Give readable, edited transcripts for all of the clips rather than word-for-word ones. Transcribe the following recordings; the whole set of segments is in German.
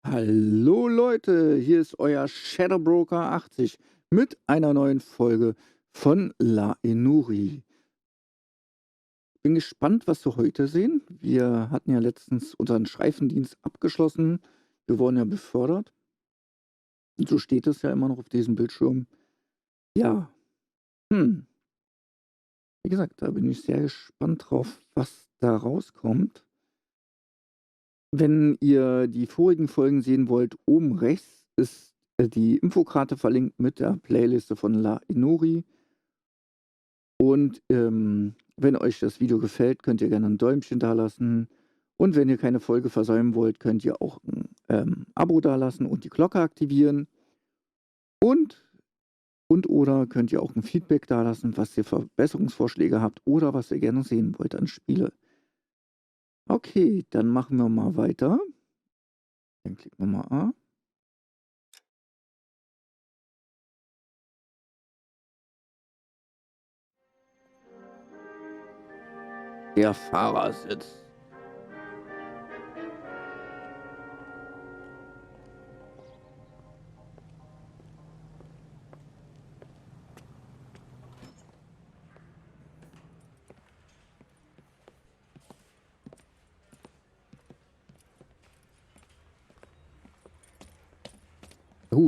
Hallo Leute, hier ist euer Shadowbroker 80 mit einer neuen Folge von La Enuri. Bin gespannt, was wir heute sehen. Wir hatten ja letztens unseren Streifendienst abgeschlossen. Wir wurden ja befördert. Und so steht es ja immer noch auf diesem Bildschirm. Ja, wie gesagt, da bin ich sehr gespannt drauf, was da rauskommt. Wenn ihr die vorigen Folgen sehen wollt, oben rechts ist die Infokarte verlinkt mit der Playliste von La Enuri. Und wenn euch das Video gefällt, könnt ihr gerne ein Däumchen dalassen. Und wenn ihr keine Folge versäumen wollt, könnt ihr auch ein Abo dalassen und die Glocke aktivieren. Oder könnt ihr auch ein Feedback dalassen, was ihr Verbesserungsvorschläge habt oder was ihr gerne sehen wollt an Spiele. Okay, dann machen wir mal weiter. Dann klicken wir mal A. Der Fahrersitz.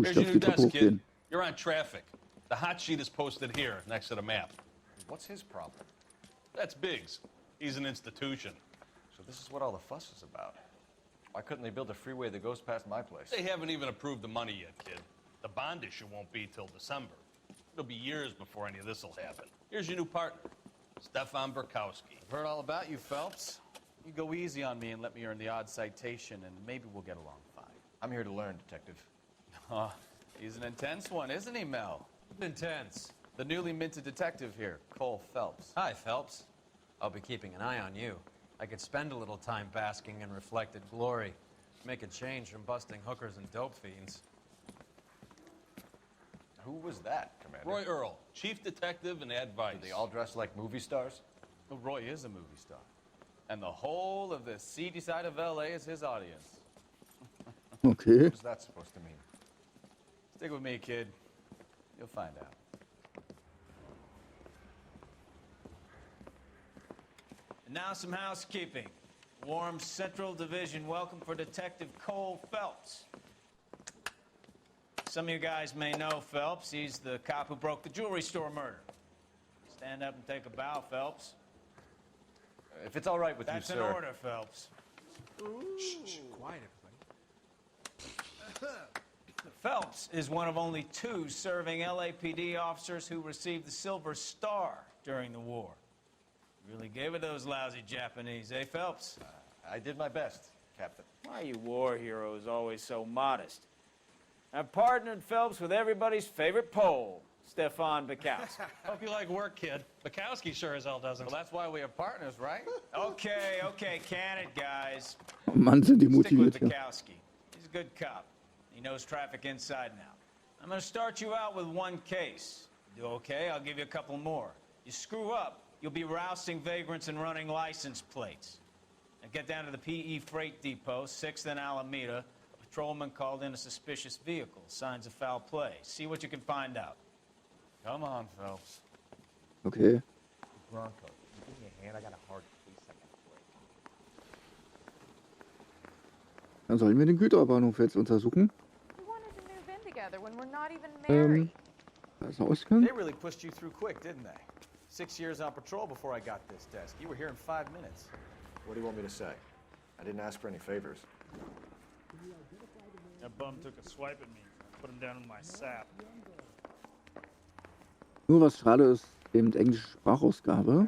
Ich Here's darf your die new Treppe desk, kid. hochgehen. You're on traffic. The hot sheet is posted here, next to the map. What's his problem? That's Biggs. He's an institution. So this is what all the fuss is about. Why couldn't they build a freeway that goes past my place? They haven't even approved the money yet, kid. The bond issue won't be till December. It'll be years before any of this will happen. Here's your new partner, Stefan Burkowski. I've heard all about you, Phelps. You go easy on me and let me earn the odd citation, and maybe we'll get along fine. I'm here to learn, Detective. Oh, he's an intense one, isn't he, Mel? Intense. The newly minted detective here, Cole Phelps. Hi, Phelps. I'll be keeping an eye on you. I could spend a little time basking in reflected glory. Make a change from busting hookers and dope fiends. Who was that, Commander? Roy Earl, chief detective and advice. Do they all dress like movie stars? Well, Roy is a movie star. And the whole of the seedy side of L.A. is his audience. Okay. What's that supposed to mean? Stick with me, kid. You'll find out. And now some housekeeping. Warm Central Division welcome for Detective Cole Phelps. Some of you guys may know Phelps. He's the cop who broke the jewelry store murder. Stand up and take a bow, Phelps. If it's all right with That's you, an sir. order, Phelps. Shh, quiet, everybody. Phelps is one of only two serving LAPD officers who received the Silver Star during the war. Really gave it those lousy Japanese, eh, Phelps? I did my best, Captain. Why are you war heroes always so modest? I've partnered Phelps with everybody's favorite Pole, Stefan Burkowski. Hope you like work, kid. Bukowski sure as hell doesn't. Well, that's why we are partners, right? Okay, can it, guys. Oh Mann, sind die Stick with motiviert hier. Bukowski. He's a good cop. He knows traffic inside and out. I'm going to start you out with one case. You do okay, I'll give you a couple more. You screw up, you'll be rousting vagrants and running license plates. Now get down to the PE Freight Depot, 6th and Alameda. A patrolman called in a suspicious vehicle. Signs of foul play. See what you can find out. Come on, Phelps. Okay. Bronco, give me a hand. I got a hard case I gotta break. Dann sollen wir den Güterbahnhof jetzt untersuchen. We wanted to move in together when we're not even married. Da ist ein Ausgang. They really pushed you through quick, didn't they? 6 years on patrol before I got this desk. You were here in 5 minutes. What do you want me to say? I didn't ask for any favors. That bum took a swipe at me. I put him down in my sap. Nur was schade ist, eben englische Sprachausgabe.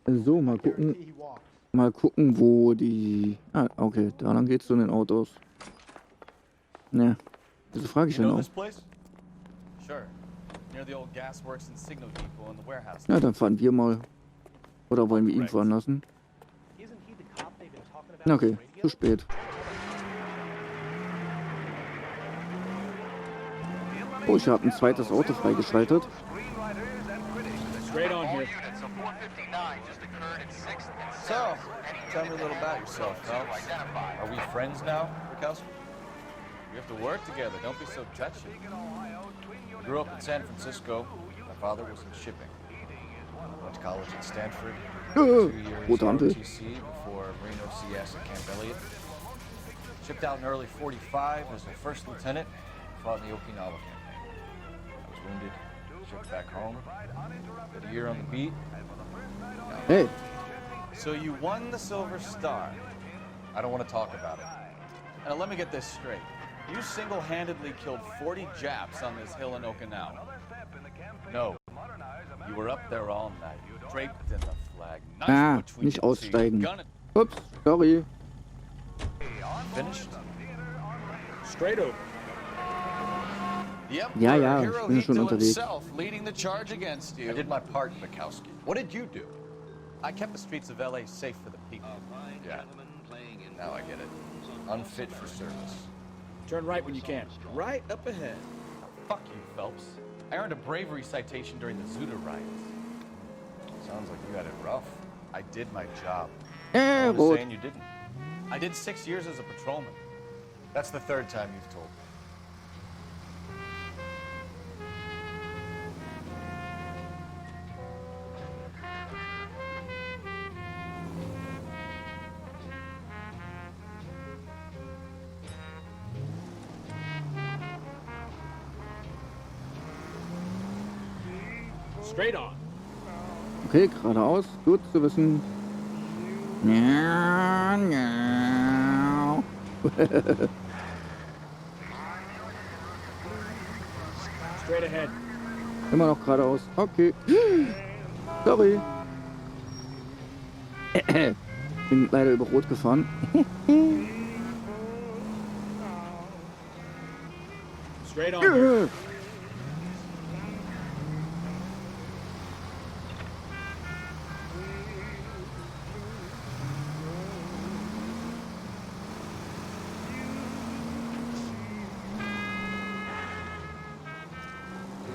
So, mal gucken, wo die... Ah, okay, da lang geht's zu den Autos. Ne, wieso frage ich You denn know auch? this place? Sure. Near the old gasworks and signal depot in the warehouse. Ja, dann fahren wir mal. Oder wollen wir ihn Correct. fahren lassen? Na okay, zu spät. Oh, ich habe ein zweites Auto freigeschaltet. Straight on here. So, tell me a little about yourself, Phelps. Are we friends now, Burkowski? We have to work together. Don't be so touchy. I grew up in San Francisco. My father was in shipping. Went to college at Stanford. 2 years Rote Ampel. ROTC before Marine OCS at Camp Elliott. Shipped out in early '45 as a first lieutenant. Fought in the Okinawa campaign. I was wounded. Shipped back home. Did a year on the beat. Hey, So you won the Silver Star. I don't want to talk about it. Now let me get this straight. You single-handedly killed 40 Japs on this hill in Okinawa. No. You were up there all night, draped in the flag. Knife between nicht your teeth, aussteigen. gun Ups, sorry. finished? Straight over. The Emperor, Ja, ja, ich Hirohito bin schon unterwegs. himself, leading the charge against you. I did my part, Bukowski. What did you do? I kept the streets of LA safe for the people. Yeah. Now I get it. Unfit for service. Turn right when you can. Right up ahead. Fuck you, Phelps. I earned a bravery citation during the Zuda riots. Sounds like you had it rough. I did my job. No one is Rot. saying you didn't. I did 6 years as a patrolman. That's the third time you've told me. Straight on. Okay, geradeaus. Gut zu wissen. Ja, ja. Straight ahead. Immer noch geradeaus. Okay. Sorry. Bin leider über Rot gefahren. Straight on.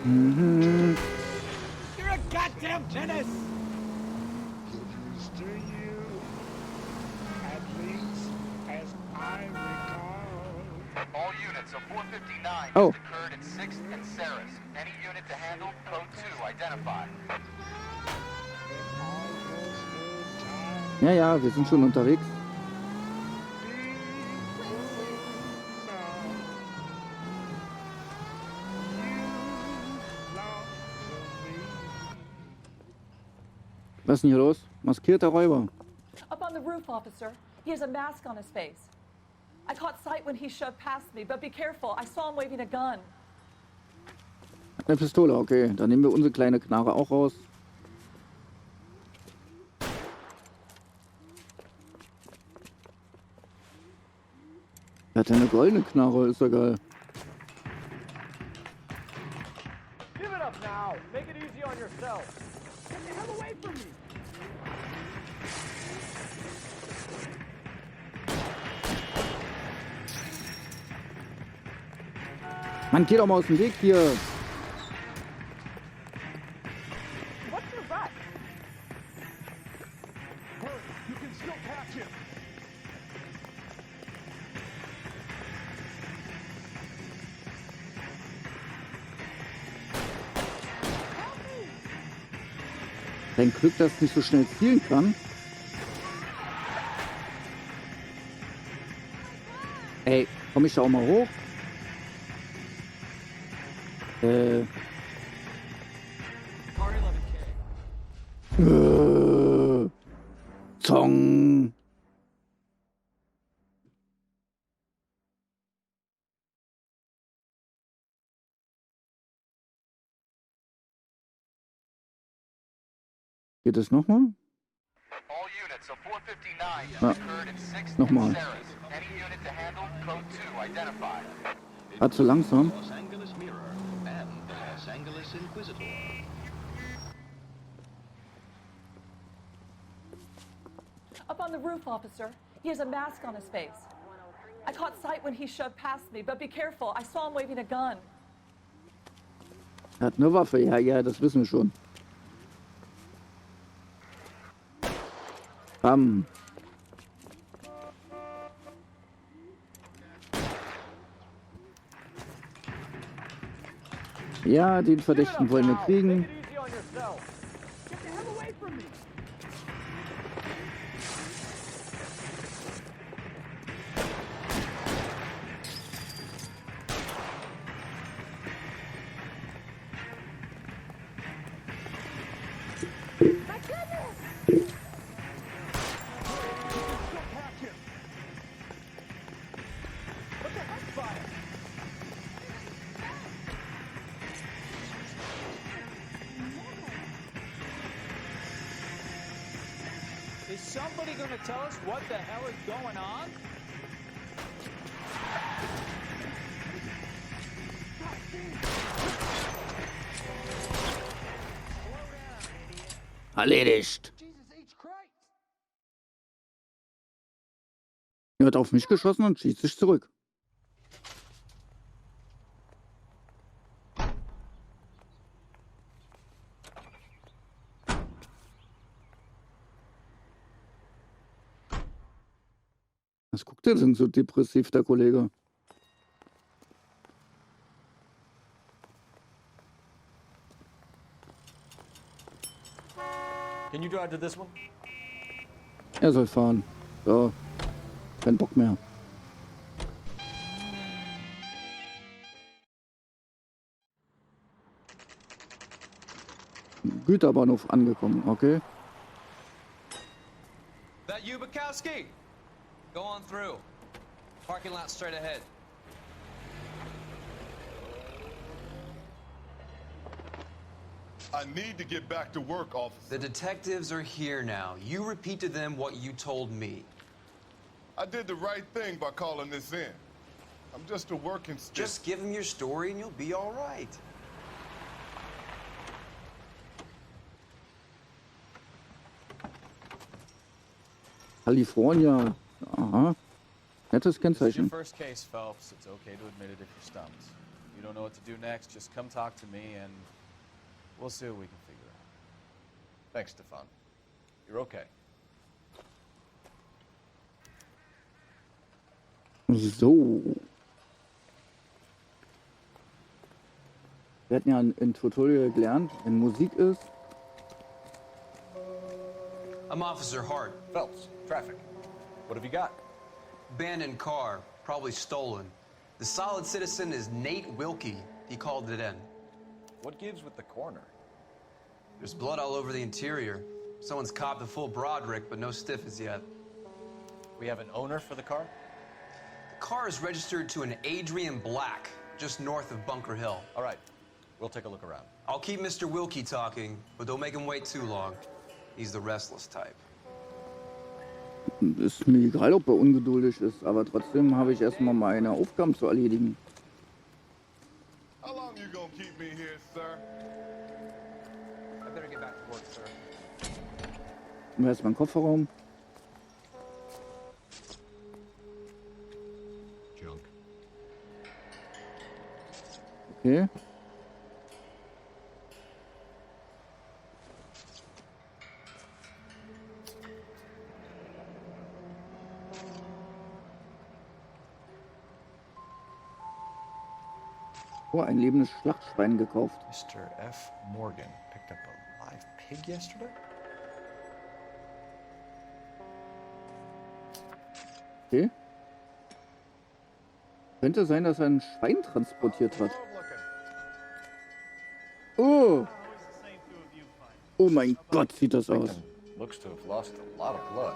Mhm. You're a goddamn menace. To you, at least as I recall. All units of 459 Oh. just occurred at 6th and Saris. Any unit to handle, code 2, identify. Ja, ja, wir sind schon unterwegs. Was ist denn hier los? Maskierter Räuber. Up on the roof, officer. He has a mask on his face. I caught sight when he shoved past me, but be careful. I saw him waving a gun. Eine Pistole, okay. Dann nehmen wir unsere kleine Knarre auch raus. Er hat ja eine goldene Knarre, ist ja geil. Give it up now. Make it easy on yourself. Get the hell away from me. Mann, geh doch mal aus dem Weg hier. What's the rush? You can still catch him. Dein Glück, dass es nicht so schnell zielen kann. Ey, komm ich da auch mal hoch? Zong. Geht es nochmal? All units of 459 just Ah, occurred at 6th nochmal. and Saris. Any unit to handle, code 2, identify. Ah, zu langsam. Los Angeles Mirror and the Los Angeles Inquisitor. Up on the roof, officer. He has a mask on his face. I caught sight when he shoved past me, but be careful. I saw him waving a gun. Er hat eine Waffe, ja, ja, das wissen wir schon. Ja, den Verdächtigen wollen wir kriegen. Make it easy on yourself. Get the hell away from me. Is somebody gonna tell us what the hell is going on? Erledigt. Er hat auf mich geschossen und schießt sich zurück. Was guckt der denn so depressiv, der Kollege? Can you drive to this one? Er soll fahren. So. Kein Bock mehr. Güterbahnhof angekommen, okay. That you, Bukowski? Go on through. Parking lot straight ahead. I need to get back to work, officer. The detectives are here now. You repeat to them what you told me. I did the right thing by calling this in. I'm just a working stick. Just give them your story and you'll be all right. California. Aha. Nettes This is your Kennzeichen. first case, Phelps. It's okay to admit it if you're stumped. If you don't know what to do next, just come talk to me and we'll see what we can figure out. Thanks, Stefan. You're okay. So. Wir hatten ja im Tutorial gelernt, wenn Musik ist. I'm Officer Hart. Phelps, traffic. What have you got? Abandoned car, probably stolen. The solid citizen is Nate Wilkie. He called it in. What gives with the corner? There's blood all over the interior. Someone's copped a full Broderick, but no stiff as yet. We have an owner for the car? The car is registered to an Adrian Black, just north of Bunker Hill. All right, we'll take a look around. I'll keep Mr. Wilkie talking, but don't make him wait too long. He's the restless type. Ist mir egal, ob er ungeduldig ist, aber trotzdem habe ich erstmal meine Aufgaben zu erledigen. How long you gonna keep me here, sir? I better get back to work, sir. Und erstmal einen Kofferraum. Junk. Okay. Oh, ein lebendes Schlachtschwein gekauft. Mr. F. Morgan picked up a live pig yesterday? Okay. Könnte sein, dass er ein Schwein transportiert hat. Oh! Oh mein Gott, sieht das aus. Looks to have lost a lot of blood.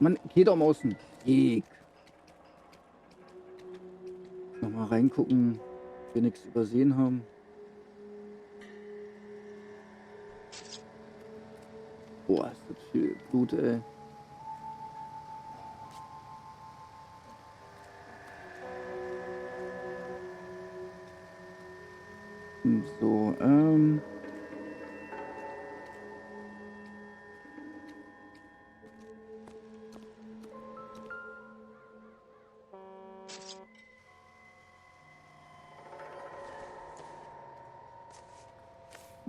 Mann, geh doch mal aus dem Weg. Nochmal reingucken, ob wir nichts übersehen haben. Boah, ist das viel Blut, ey. So,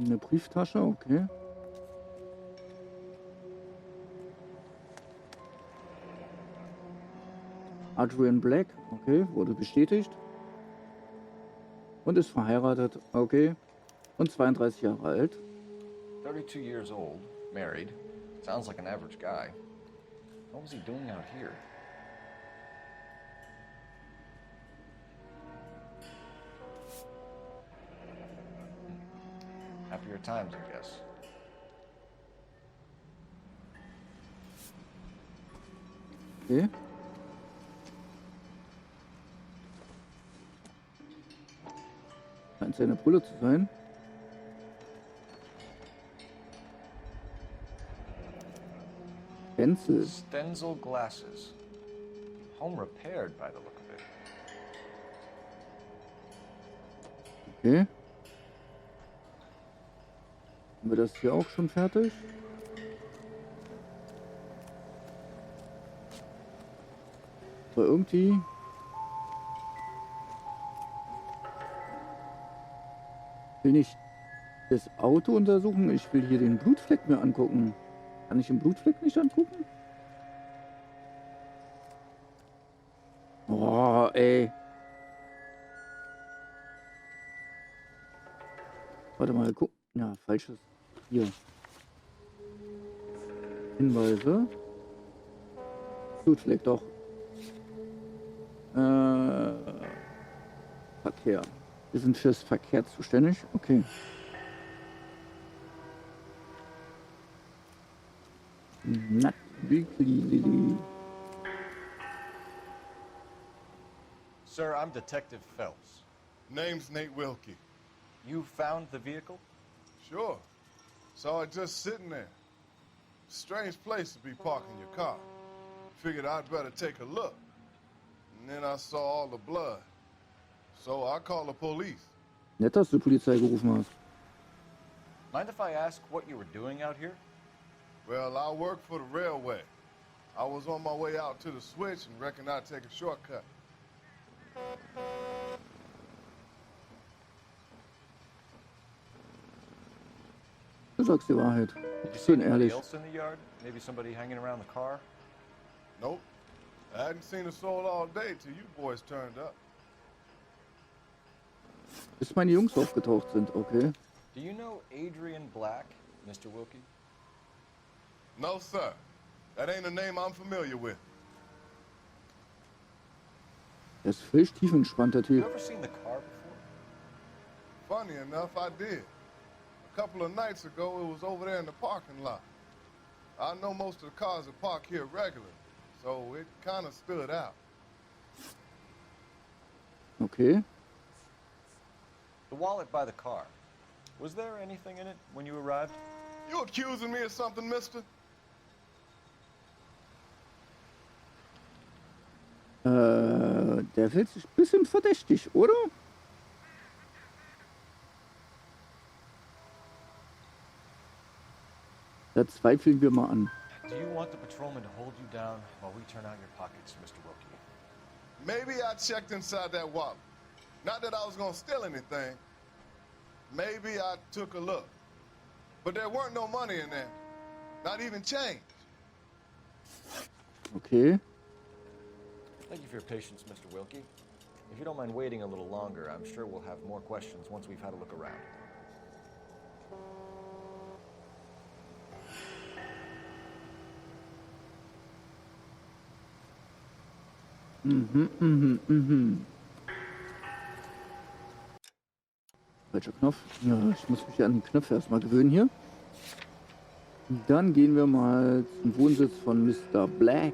Eine Brieftasche, okay. Adrian Black, okay, wurde bestätigt. Und ist verheiratet, okay. Und 32 Jahre alt. 32 years old, married. Sounds like an average guy. What was he doing out here? Happier times, I guess. Okay. Scheint seine Brille zu sein. Pencil. Stenzel glasses. Home repaired by the look of it. Okay. Haben wir das hier auch schon fertig? Aber irgendwie... will ich das Auto untersuchen. Ich will hier den Blutfleck mir angucken. Kann ich den Blutfleck nicht angucken? Oh, ey. Warte mal, guck. Ja, falsches. Hier. Hinweise. Blutfleck, doch. Verkehr. Wir sind fürs Verkehr zuständig. Okay. Not wirklich. Sir, I'm Detective Phelps. Name's Nate Wilkie. You found the vehicle? Sure. Saw it just sitting there. Strange place to be parking your car. Figured I'd better take a look. And then I saw all the blood. So I called the police. Nett, dass du die Polizei gerufen hast. Mind if I ask what you were doing out here? Well, I work for the railway. I was on my way out to the switch and reckoned I'd take a shortcut. Du sagst die Wahrheit. Did you see Schön anybody ehrlich. else in the yard? Maybe somebody hanging around the car? Nope. I hadn't seen a soul all day till you boys turned up. Bis meine Jungs aufgetaucht sind, okay. Do you know Adrian Black, Mr. Wilkie? No, sir. That ain't a name I'm familiar with. Der ist völlig tiefenentspannt, der You Typ. ever seen the car before? Funny enough, I did. A couple of nights ago, it was over there in the parking lot. I know most of the cars are parked here regularly, so it kind of stood out. Okay. The wallet by the car. Was there anything in it when you arrived? You accusing me of something, mister? Der fühlt sich ein bisschen verdächtig, oder? Da zweifeln wir mal an. Do you want the patrolman to hold you down while we turn out your pockets, Mr. Wilkie? Maybe I checked inside that wallet. Not that I was gonna steal anything. Maybe I took a look. But there weren't no money in there. Not even change. Okay. Thank you for your patience, Mr. Wilkie. If you don't mind waiting a little longer, I'm sure we'll have more questions once we've had a look around. Falscher Knopf. Ja, ich muss mich ja an die Knöpfe erstmal gewöhnen hier. Dann gehen wir mal zum Wohnsitz von Mr. Black.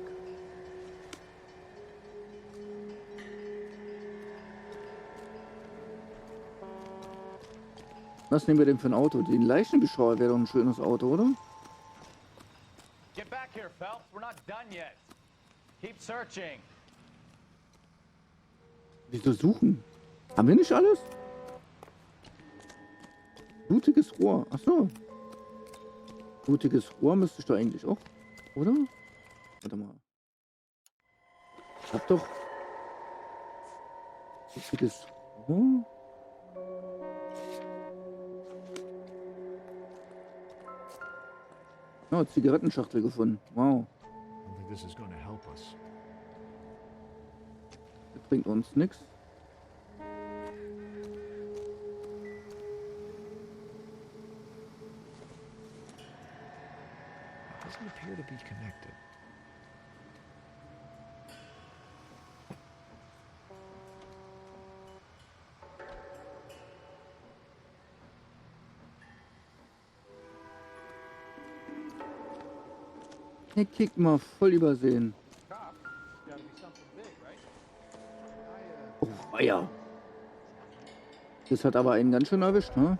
Was nehmen wir denn für ein Auto? Den Leichenbeschauer wäre doch ein schönes Auto, oder? Get back here, Phelps. We're not done yet. Keep searching. Wieso suchen? Haben wir nicht alles? Blutiges Rohr. Ach so. Blutiges Rohr müsste ich doch eigentlich auch, oder? Warte mal. Ich hab doch... Blutiges Rohr? Oh, Zigarettenschachtel gefunden. Wow. I don't think this is going to help us. Das bringt uns nichts. Doesn't appear to be connected. Hey, kick mal, voll übersehen. Oh, weia. Das hat aber einen ganz schön erwischt, ne?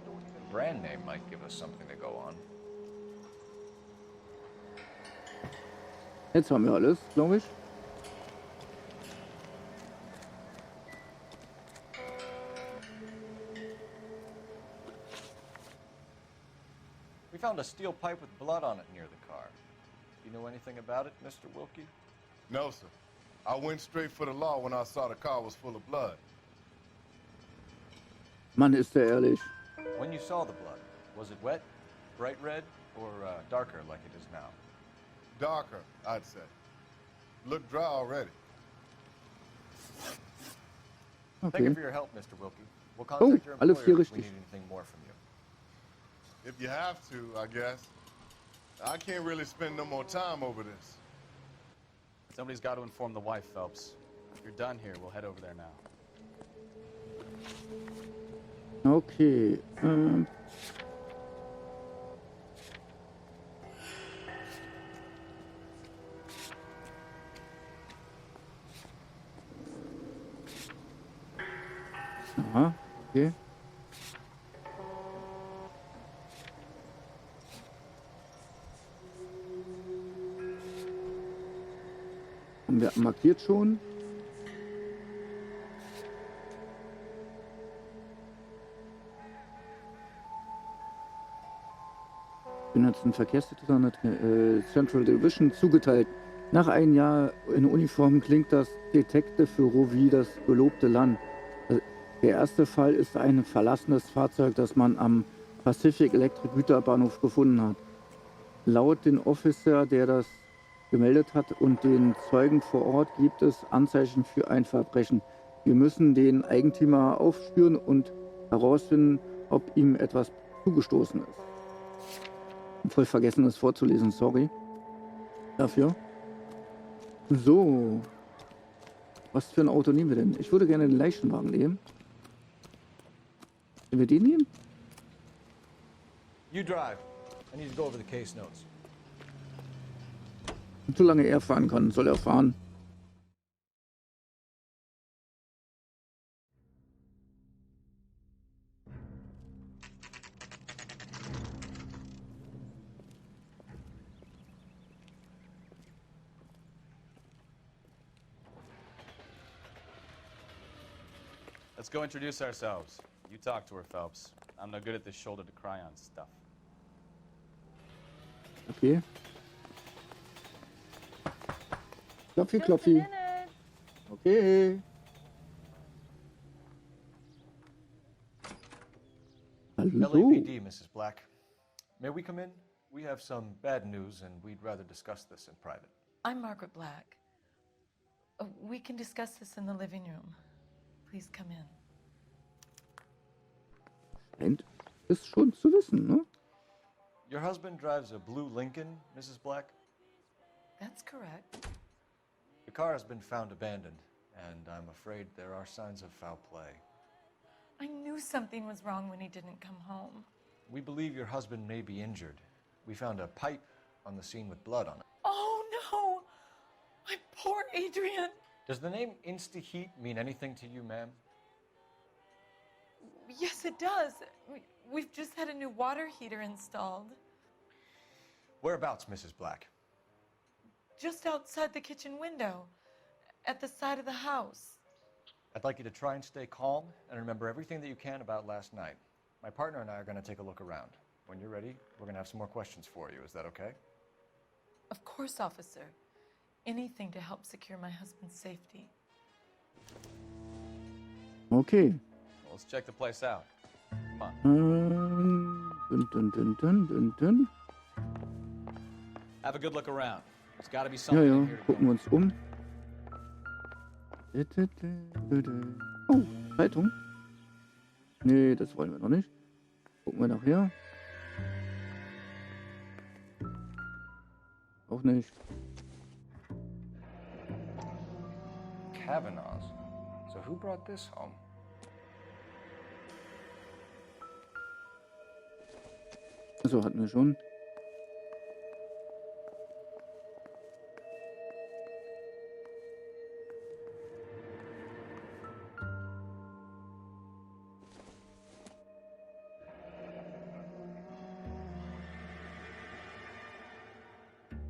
The brand name might give us something to go on. Jetzt haben wir alles, glaube ich. We found a steel pipe with blood on it near the car. Do you know anything about it, Mr. Wilkie? No, sir. I went straight for the law when I saw the car was full of blood. Mann, ist der ehrlich. When you saw the blood, was it wet, bright red, or darker like it is now? Darker, I'd say. Looked dry already. Thank Okay. you for your help, Mr. Wilkie. We'll contact your alle vier employer if we richtig. need anything more from you. If you have to, I guess. I can't really spend no more time over this. Somebody's got to inform the wife, Phelps. If you're done here, we'll head over there now. Okay. Aha, okay. Und wir markiert schon. Ich bin jetzt ein Verkehrsdezernat Central Division zugeteilt. Nach einem Jahr in Uniform klingt das Detective-Büro wie das gelobte Land. Der erste Fall ist ein verlassenes Fahrzeug, das man am Pacific Electric Güterbahnhof gefunden hat. Laut dem Officer, der das gemeldet hat, und den Zeugen vor Ort gibt es Anzeichen für ein Verbrechen. Wir müssen den Eigentümer aufspüren und herausfinden, ob ihm etwas zugestoßen ist. Voll vergessen, das vorzulesen, sorry dafür. So. Was für ein Auto nehmen wir denn? Ich würde gerne den Leichenwagen nehmen. Wenn wir den nehmen? You drive. I need to go over the case notes. Und solange er fahren kann, soll er fahren. Let's go introduce ourselves. You talk to her, Phelps. I'm no good at this shoulder to cry on stuff. Okay. Klopfi, klopfi. Okay. Hallo. LAPD, Mrs. Black. May we come in? We have some bad news, and we'd rather discuss this in private. I'm Margaret Black. We can discuss this in the living room. Please come in. Scheint es schon zu wissen, ne? Your husband drives a blue Lincoln, Mrs. Black? That's correct. The car has been found abandoned, and I'm afraid there are signs of foul play. I knew something was wrong when he didn't come home. We believe your husband may be injured. We found a pipe on the scene with blood on it. Oh no! My poor Adrian! Does the name Insta-Heat mean anything to you, ma'am? Yes, it does. We've just had a new water heater installed. Whereabouts, Mrs. Black? Just outside the kitchen window, at the side of the house. I'd like you to try and stay calm and remember everything that you can about last night. My partner and I are going to take a look around. When you're ready, we're going to have some more questions for you. Is that okay? Of course, officer. Anything to help secure my husband's safety. Okay. Well, let's check the place out. Come on. Dun, dun, dun, dun, dun, dun. Have a good look around. There's got to be Ja, something ja, in here to gucken wir uns um. Oh, Zeitung. Nee, das wollen wir noch nicht. Gucken wir nachher. Auch nicht. Kavanaugh's. So who brought this home? Also hatten wir schon.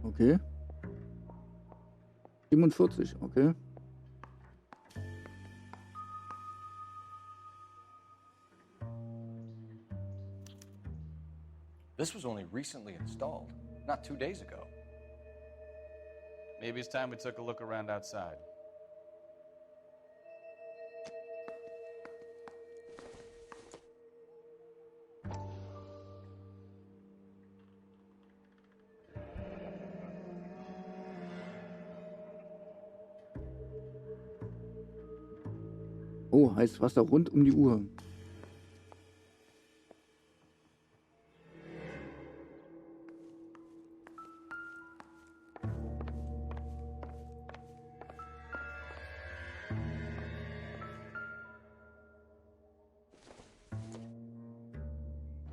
Okay. 47, okay. This was only recently installed, not 2 days ago. Maybe it's time we took a look around outside. Oh, heißt Wasser rund um die Uhr.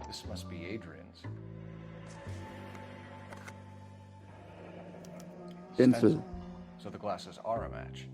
This must be Adrian's. Stencil. So the glasses are a match.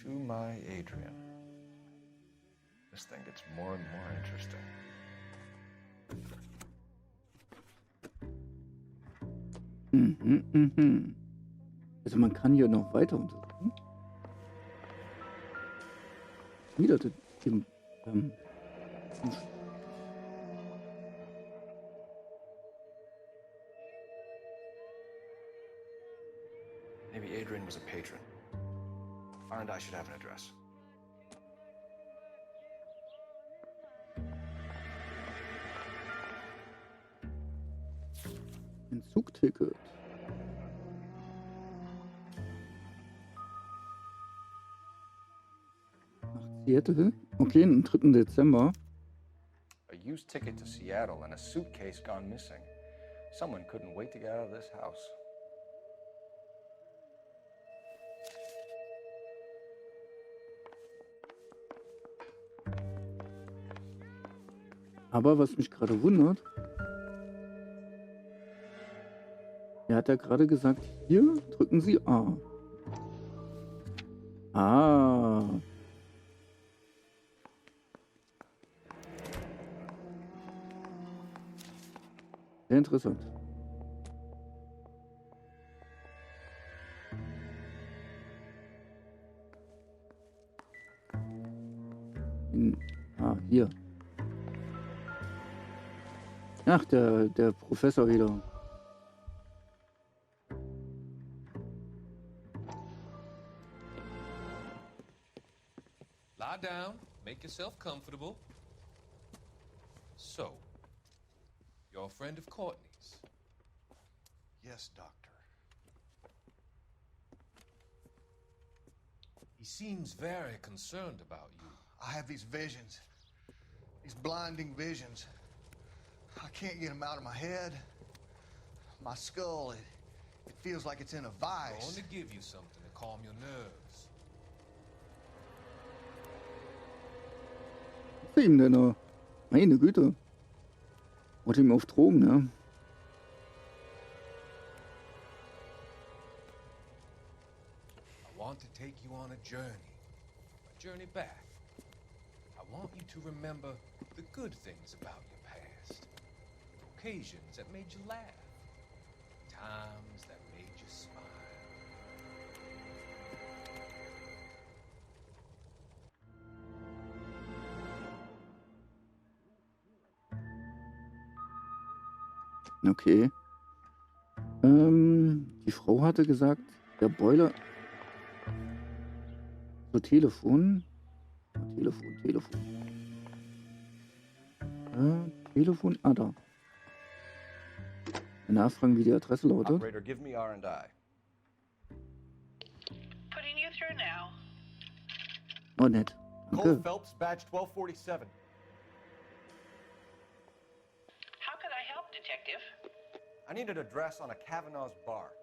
To my Adrian. This thing gets more and more interesting. Also man kann hier noch weiter untersuchen. Wieder im Maybe Adrian was a patron. R and I should have an address. ein Zugticket. Nach Seattle? Okay, am 3. Dezember. A used ticket to Seattle and a suitcase gone missing. Someone couldn't wait to get out of this house. Aber was mich gerade wundert, er hat ja gerade gesagt, hier drücken Sie A. Ah. Sehr interessant. Hier. Ach, der Professor wieder. Lie down, make yourself comfortable. So, you're a friend of Courtney's? Yes, Doctor. He seems very concerned about you. I have these visions, these blinding visions. I can't get them out of my head. My skull, it feels like it's in a I vice. want to give you something to calm your nerves. Was ist ihm denn da? Meine Güte. Wollte ihm auf Drogen, ne? I want to take you on a journey back. I want you to remember the good things about your past. Occasions that made you laugh. Times that made you smile. Okay. Die Frau hatte gesagt, der Boiler... So, Telefon. Telefon. Telefon, da. Nachfragen, wie die Adresse lautet. Operator, give me R&I. Putting you through now. Oh, nett. Cole Danke. Phelps, badge 1247. How can I help, Detective? I need an address on a Kavanaugh's bar.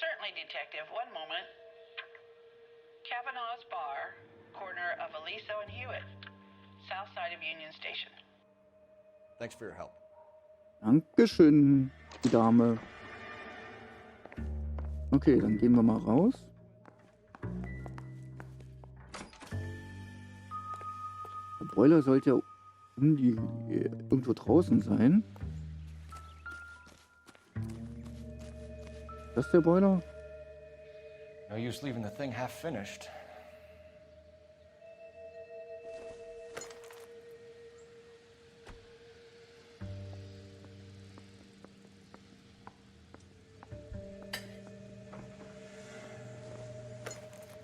Certainly, Detective. One moment. Kavanaugh's Bar, corner of Aliso and Hewitt, south side of Union Station. Thanks for your help. Dankeschön, die Dame. Okay, dann gehen wir mal raus. Der Boiler sollte ja irgendwo draußen sein. Das ist der Boiler? No use leaving the thing half finished.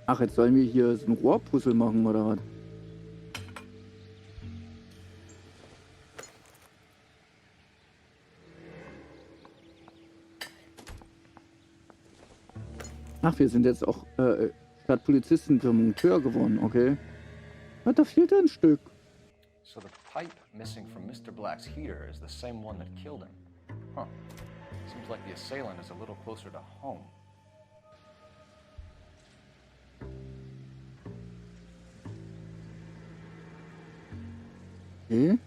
Ach, jetzt sollen wir hier so ein Rohrpuzzle machen, oder was? Ach, wir sind jetzt auch statt Polizisten für Monteur geworden, okay. Ah, da fehlt ein Stück. So the pipe missing from Mr. Black's heater is the same one that killed him. Huh. Seems like the assailant is a little closer to home. Okay.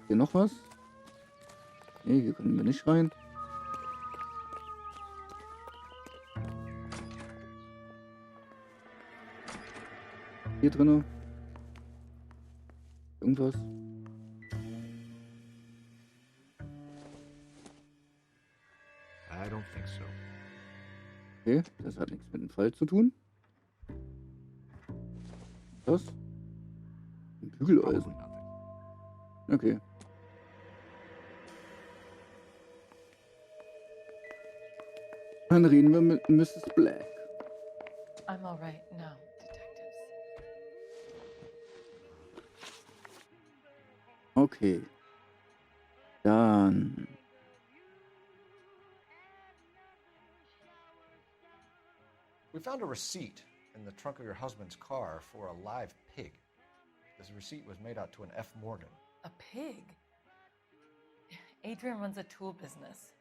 Hier noch was? Nee, hier können wir nicht rein. Hier drinne. Irgendwas. I don't think so. Okay, das hat nichts mit dem Fall zu tun. Das? Ein Bügeleisen. Okay. Dann reden wir mit Mrs. Black. I'm all right now, detectives. Okay. Dann. We found a receipt in the trunk of your husband's car for a live pig. This receipt was made out to an F. Morgan. A pig? Adrian runs a tool business.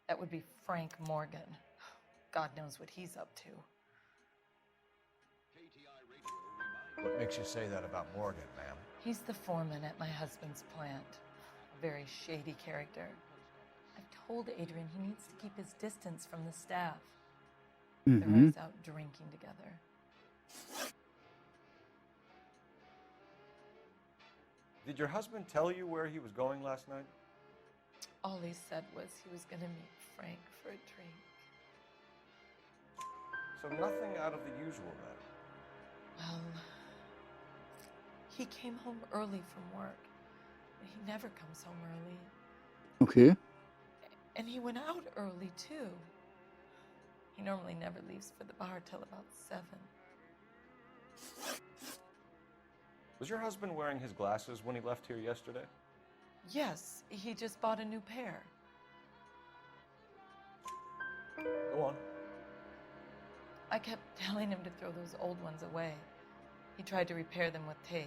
That would be Frank Morgan. God knows what he's up to. What makes you say that about Morgan, ma'am? He's the foreman at my husband's plant. A very shady character. I've told Adrian he needs to keep his distance from the staff. They're always out drinking together. Did your husband tell you where he was going last night? All he said was he was going to meet Frank for a drink. So nothing out of the usual then? Well, he came home early from work. He never comes home early. Okay. And he went out early, too. He normally never leaves for the bar till about 7. Was your husband wearing his glasses when he left here yesterday? Yes, he just bought a new pair. Go on. I kept telling him to throw those old ones away. He tried to repair them with tape.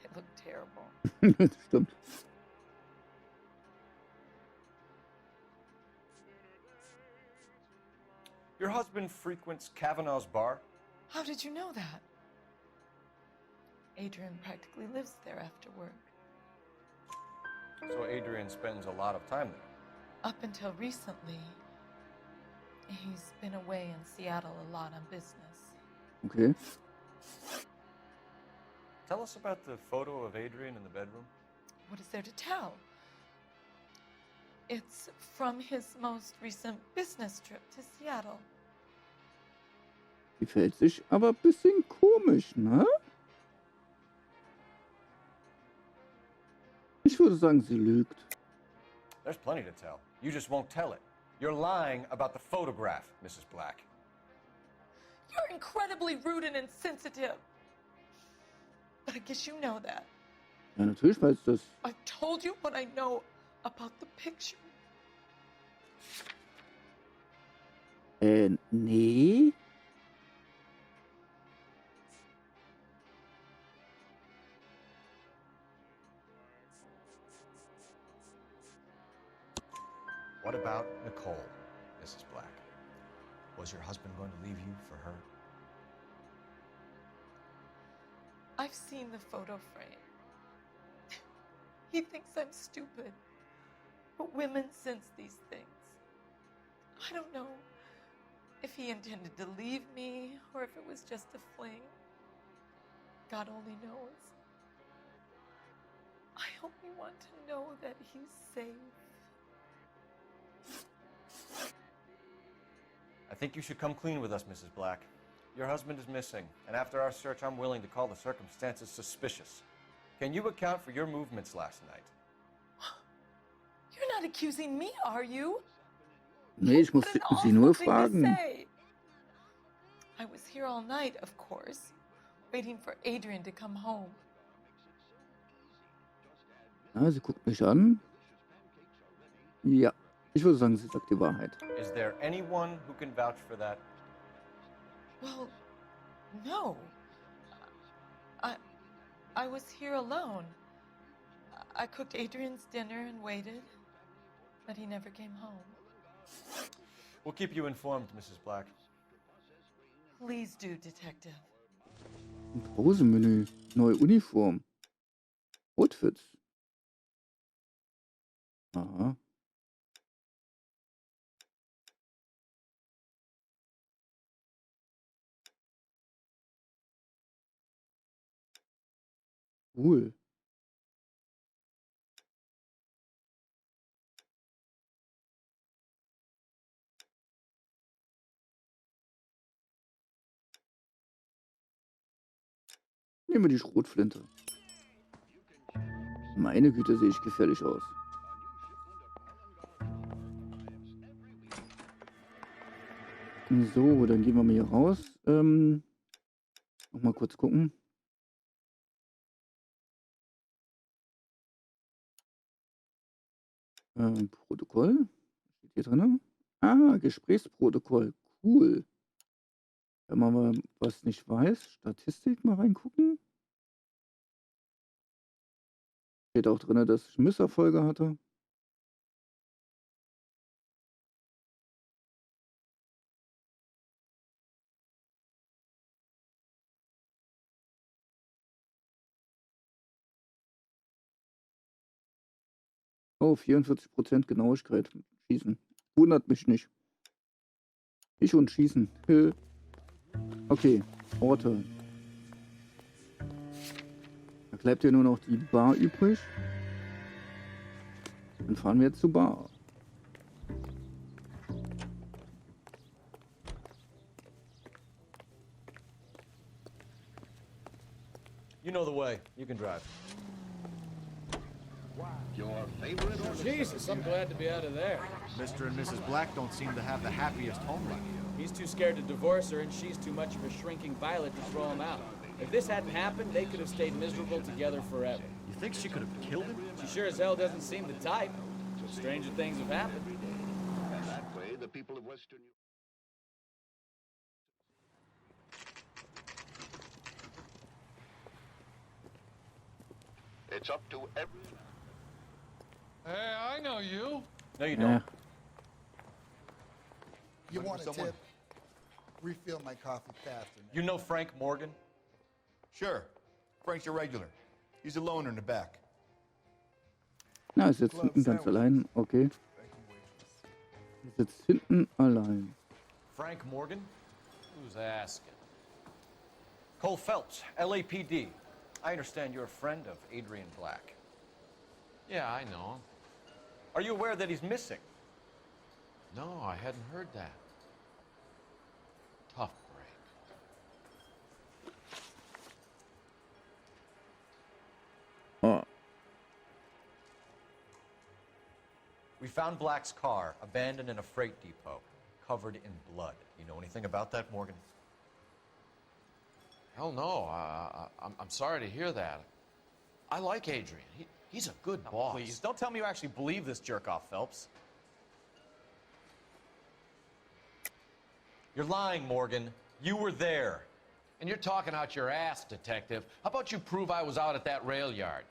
They look terrible. Stimmt. Your husband frequents Kavanaugh's bar? How did you know that? Adrian practically lives there after work. So Adrian spends a lot of time there? Up until recently, he's been away in Seattle a lot on business. Okay. Tell us about the photo of Adrian in the bedroom. What is there to tell? It's from his most recent business trip to Seattle. Die verhält sich aber ein bisschen komisch, ne? Ich würde sagen, sie lügt. There's plenty to tell. You just won't tell it. You're lying about the photograph, Mrs. Black. You're incredibly rude and insensitive. But I guess you know that. Ja, natürlich weiß das. I've told you what I know about the picture. Nee. What about Nicole, Mrs. Black? Was your husband going to leave you for her? I've seen the photo frame. He thinks I'm stupid. But women sense these things. I don't know if he intended to leave me or if it was just a fling. God only knows. I only want to know that he's safe. I think you should come clean with us, Mrs. Black. Your husband is missing, and after our search, I'm willing to call the circumstances suspicious. Can you account for your movements last night? You're not accusing me, are you? Nee, ich muss sie nur Thing to fragen. say. I was here all night, of course, waiting for Adrian to come home. Ja, sie guckt mich an. Ja, ich würde sagen, sie sagt die Wahrheit. Is there anyone who can vouch for that? Well, no. I was here alone. I cooked Adrian's dinner and waited, but he never came home. We'll keep you informed, Mrs. Black. Please do, Detective. Pausenmenü. Neue Uniform. Outfits. Aha. Cool. Nehmen wir die Schrotflinte. Meine Güte, sehe ich gefährlich aus. So, dann gehen wir mal hier raus. Noch mal kurz gucken. Protokoll. Was steht hier drin? Ah, Gesprächsprotokoll. Cool. Wenn man mal was nicht weiß, Statistik mal reingucken. Steht auch drin, dass ich Misserfolge hatte. Oh, 44% Genauigkeit. Schießen. Wundert mich nicht. Ich und Schießen. Okay, Orte. Da bleibt ja nur noch die Bar übrig. Dann fahren wir jetzt zur Bar. You know the way. You can drive. Your favorite order? Jesus, I'm glad to be out of there. Mr. and Mrs. Black don't seem to have the happiest home life. He's too scared to divorce her, and she's too much of a shrinking violet to throw him out. If this hadn't happened, they could have stayed miserable together forever. You think she could have killed him? She sure as hell doesn't seem the type, but stranger things have happened. And that way, the people of Western... It's up to every... Hey, I know you. No, you don't. You want a someone? tip? Refill my coffee faster. You know Frank Morgan? Sure. Frank's your regular. He's a loner in the back. Na, ist jetzt hinten ganz allein. Okay. Ist jetzt hinten allein. Frank Morgan? Who's asking? Cole Phelps, LAPD. I understand you're a friend of Adrian Black. Yeah, I know him. Are you aware that he's missing? No, I hadn't heard that. Tough break. Oh. We found Black's car abandoned in a freight depot, covered in blood. You know anything about that, Morgan? Hell no. I'm sorry to hear that. I like Adrian. He's a good boss. Please, don't tell me you actually believe this jerk-off, Phelps. You're lying, Morgan. You were there. And you're talking out your ass, detective. How about you prove I was out at that rail yard?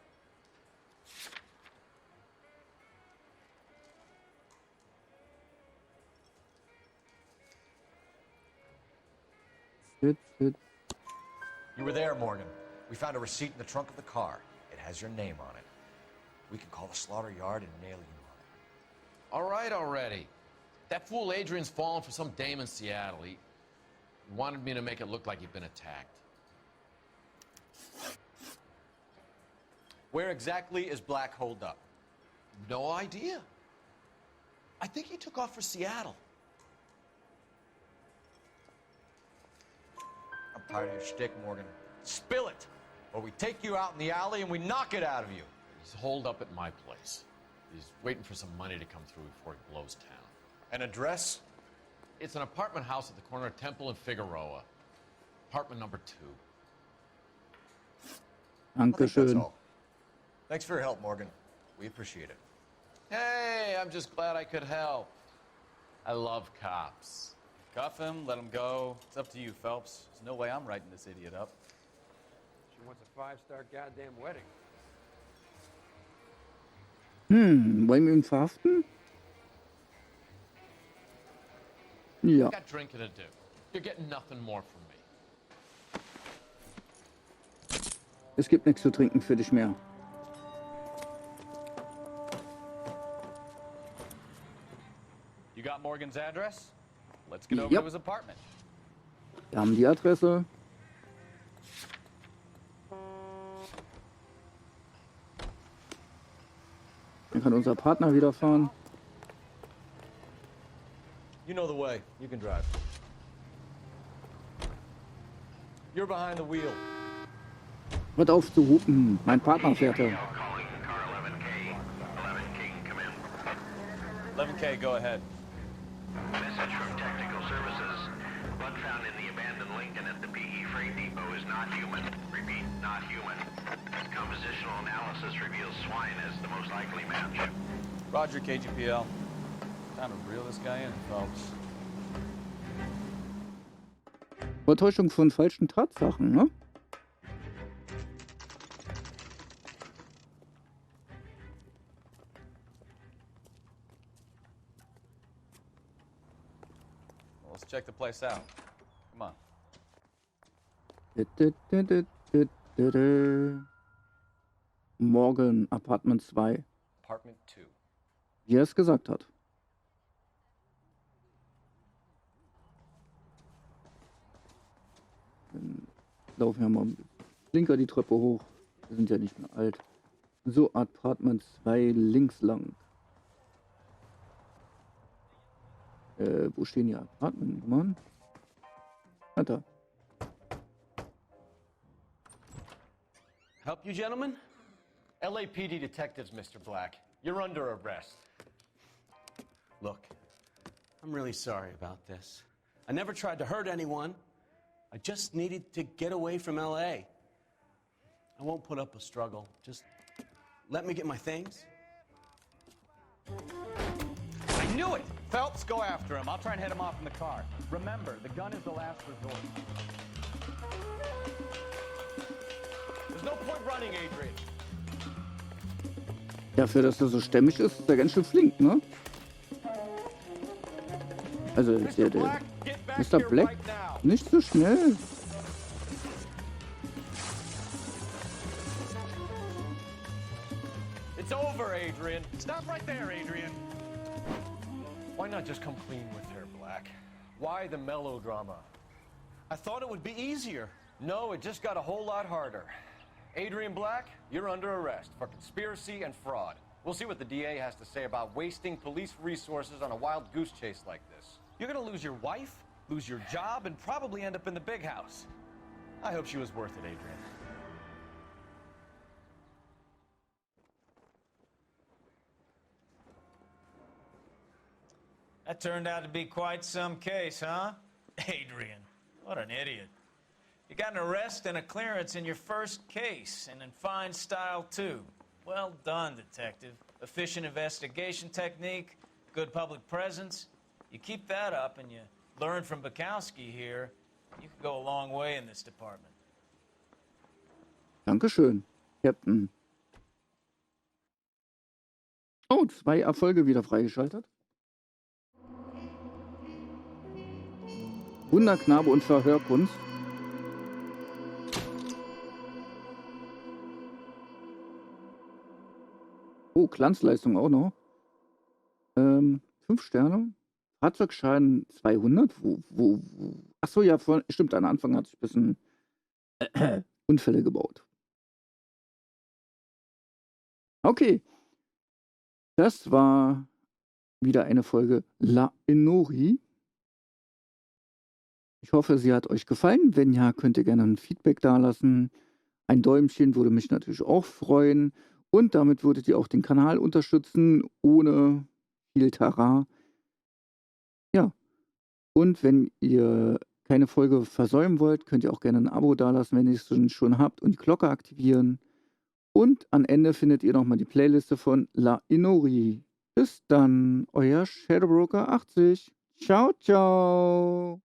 Sit. You were there, Morgan. We found a receipt in the trunk of the car. It has your name on it. We can call the slaughter yard and nail you on it. All right already. That fool Adrian's fallen for some dame in Seattle. He wanted me to make it look like he'd been attacked. Where exactly is Black holed up? No idea. I think he took off for Seattle. I'm tired of your shtick, Morgan. Spill it, or we take you out in the alley and we knock it out of you. He's holed up at my place. He's waiting for some money to come through before he blows town. An address? It's an apartment house at the corner of Temple and Figueroa. Apartment number 2. Dankeschön. Thanks for your help, Morgan. We appreciate it. Hey, I'm just glad I could help. I love cops. Cuff him, let him go. It's up to you, Phelps. There's no way I'm writing this idiot up. She wants a 5-star goddamn wedding. Wollen wir ihn verhaften? Ja. I got drinking to do. You're getting nothing more from me. Es gibt nichts zu trinken für dich mehr. You got Morgan's address? Let's get over to his apartment. Wir haben die Adresse. Dann kann unser Partner wieder fahren. You know the way. You can drive. You're behind the wheel. Hört auf zu hupen. Mein Partner fährt er. 11K, go ahead. Message from Technical Services. Blood found in the abandoned Lincoln at the PE Freight Depot is not human. Repeat, not human. Compositional analysis reveals swine as the most likely match. Roger, KGPL. Time to reel this guy in, Phelps. Vortäuschung von falschen Tatsachen, ne? Let's check the place out. Come on. Morgan, Apartment 2. Apartment 2. Wie er es gesagt hat. Dann laufen wir mal Blinker die Treppe hoch. Wir sind ja nicht mehr alt. So, Apartment 2 links lang. Wo stehen die Apartmentnummern? Da. Help you, gentlemen? LAPD detectives, Mr. Black. You're under arrest. Look, I'm really sorry about this. I never tried to hurt anyone. I just needed to get away from LA. I won't put up a struggle. Just let me get my things. I knew it! Phelps, go after him. I'll try and head him off in the car. Remember, the gun is the last resort. There's no point running, Adrian. Dafür, dass er so stämmig ist, ist er ganz schön flink, ne? Also, der Mr. Black, nicht so schnell. It's over, Adrian. Stop right there, Adrian. Why not just come clean with her, Black? Why the melodrama? I thought it would be easier. No, it just got a whole lot harder. Adrian Black, you're under arrest for conspiracy and fraud. We'll see what the DA has to say about wasting police resources on a wild goose chase like this. You're gonna lose your wife, lose your job, and probably end up in the big house. I hope she was worth it, Adrian. That turned out to be quite some case, huh? Adrian, what an idiot. You got an arrest and a clearance in your first case, and in fine style, too. Well done, detective. Efficient investigation technique, good public presence. You keep that up and you learn from Bukowski here, you could go a long way in this department. Dankeschön, Captain. Oh, 2 Erfolge wieder freigeschaltet. Wunderknabe und Verhörkunst. Oh, Glanzleistung auch noch. 5 Sterne. Fahrzeugschaden 200. Achso, ja, stimmt, am Anfang hat sich ein bisschen Unfälle gebaut. Okay. Das war wieder eine Folge Noire. Ich hoffe, sie hat euch gefallen. Wenn ja, könnt ihr gerne ein Feedback dalassen. Ein Däumchen würde mich natürlich auch freuen. Und damit würdet ihr auch den Kanal unterstützen, ohne viel Tara. Ja. Und wenn ihr keine Folge versäumen wollt, könnt ihr auch gerne ein Abo dalassen, wenn ihr es schon habt, und die Glocke aktivieren. Und am Ende findet ihr nochmal die Playliste von Noire. Bis dann, euer Shadowbroker 80. Ciao, ciao.